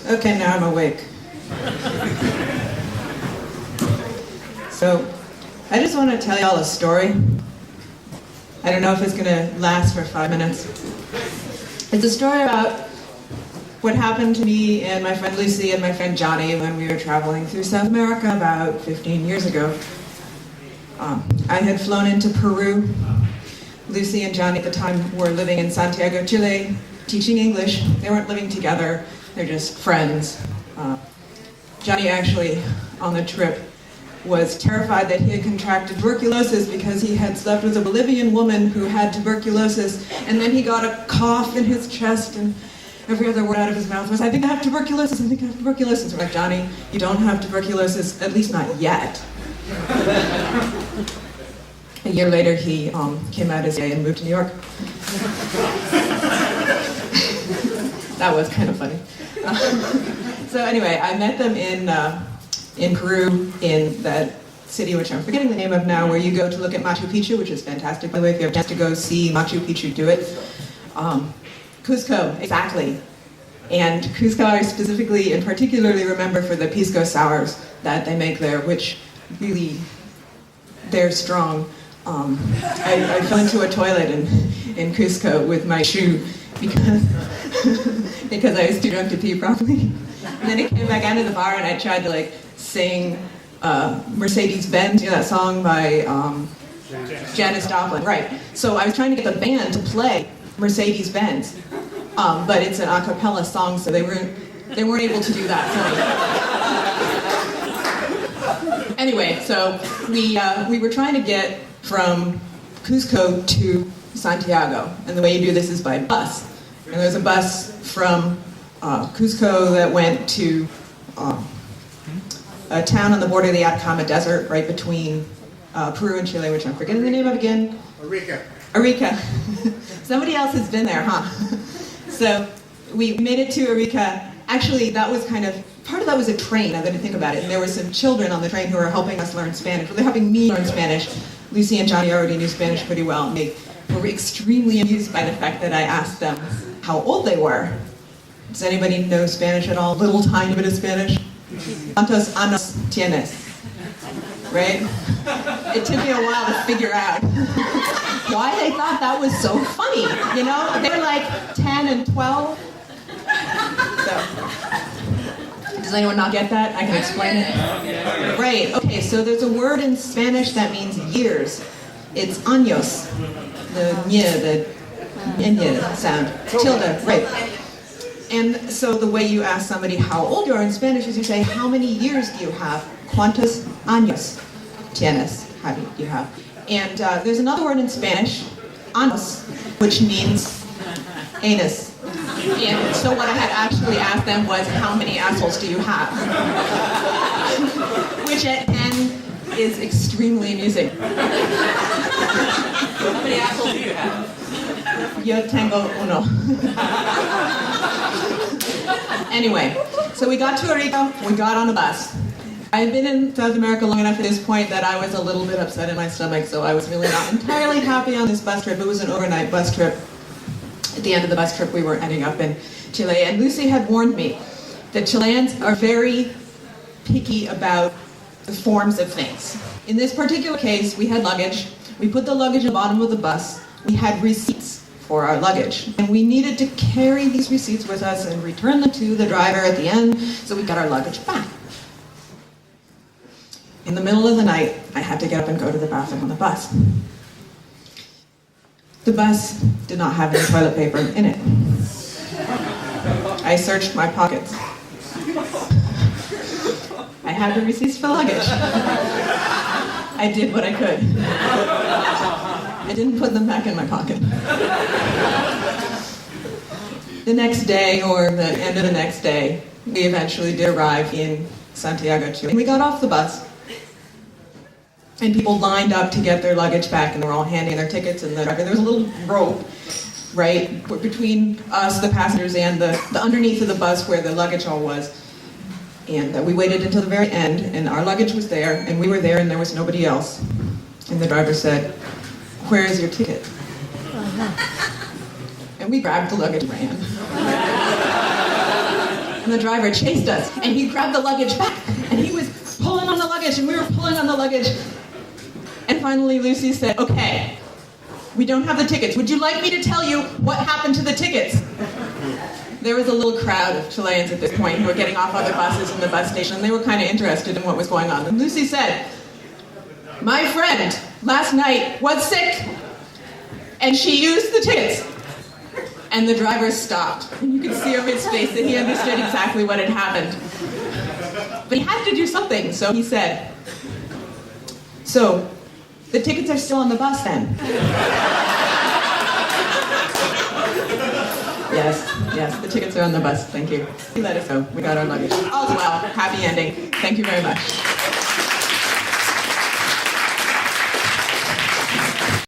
Okay, now I'm awake. So, I just want to tell y'all a story. I don't know if it's going to last for 5 minutes. It's a story about what happened to me and my friend Lucy and my friend Johnny when we were traveling through South America about 15 years ago. I had flown into Peru. Lucy and Johnny at the time were living in Santiago, Chile, teaching English. They weren't living together, they're just friends. Johnny actually, on the trip, was terrified that he had contracted tuberculosis because he had slept with a Bolivian woman who had tuberculosis, and then he got a cough in his chest, and every other word out of his mouth was, I think I have tuberculosis, I think I have tuberculosis. We're like, Johnny, you don't have tuberculosis, at least not yet. A year later, he came out as gay and moved to New York. That was kind of funny. So anyway, I met them in Peru, in that city, which I'm forgetting the name of now, where you go to look at Machu Picchu, which is fantastic. By the way, if you have a chance to go see Machu Picchu, do it. Cusco, exactly. And Cusco I specifically and particularly remember for the pisco sours that they make there, which really, they're strong. I fell into a toilet in Cusco with my shoe because I was too drunk to pee properly. And then I came back out of the bar and I tried to sing Mercedes-Benz, that song by Janis Joplin. Right. So I was trying to get the band to play Mercedes-Benz, but it's an a cappella song, so they weren't able to do that. Anyway, so we were trying to get from Cusco to Santiago, and the way you do this is by bus. And there's a bus from Cusco that went to a town on the border of the Atacama Desert, right between Peru and Chile, which I'm forgetting the name of again. Arica. Somebody else has been there, huh? So we made it to Arica. Actually, that was part of that was a train, now that I think about it. And there were some children on the train who were helping us learn Spanish. Well, they're helping me learn Spanish. Lucy and Johnny already knew Spanish pretty well, and they were extremely amused by the fact that I asked them how old they were. Does anybody know Spanish at all? A little tiny bit of Spanish? ¿Cuántos años tienes? Right? It took me a while to figure out why they thought that was so funny. You know, they were like 10 and 12. So, does anyone not get that? I can explain it. Right, okay, so there's a word in Spanish that means years. It's años. The sound. Tilde, right. And so the way you ask somebody how old you are in Spanish is you say, how many years do you have? ¿Cuántos años tienes? How do you have? And there's another word in Spanish, años, which means anus. And so what I had actually asked them was, how many assholes do you have? Which at 10 is extremely amusing. How many assholes do you have? Yo tengo uno. Anyway, so we got to Arica, we got on a bus. I had been in South America long enough at this point that I was a little bit upset in my stomach, so I was really not entirely happy on this bus trip. It was an overnight bus trip. At the end of the bus trip, we were ending up in Chile, and Lucy had warned me that Chileans are very picky about the forms of things. In this particular case, we had luggage. We put the luggage at the bottom of the bus. We had receipts for our luggage, and we needed to carry these receipts with us and return them to the driver at the end, so we got our luggage back. In the middle of the night, I had to get up and go to the bathroom on the bus. The bus did not have any toilet paper in it. I searched my pockets. I had the receipts for luggage. I did what I could. I didn't put them back in my pocket. The next day, or the end of the next day, we eventually did arrive in Santiago, Chile. We got off the bus, and people lined up to get their luggage back, and they were all handing their tickets, and there was a little rope, right, between us, the passengers, and the underneath of the bus where the luggage all was. And we waited until the very end, and our luggage was there, and we were there, and there was nobody else. And the driver said, "Where is your ticket?" And we grabbed the luggage and ran. And the driver chased us, and he grabbed the luggage back, and he was pulling on the luggage, and we were pulling on the luggage. And finally, Lucy said, okay, we don't have the tickets. Would you like me to tell you what happened to the tickets? There was a little crowd of Chileans at this point who were getting off other buses in the bus station, and they were kind of interested in what was going on. And Lucy said, my friend last night was sick, and she used the tickets. And the driver stopped, and you could see on his face that he understood exactly what had happened. But he had to do something, so he said, so, the tickets are still on the bus then? Yes, the tickets are on the bus, thank you. He let us know, we got our luggage. All's well, happy ending. Thank you very much.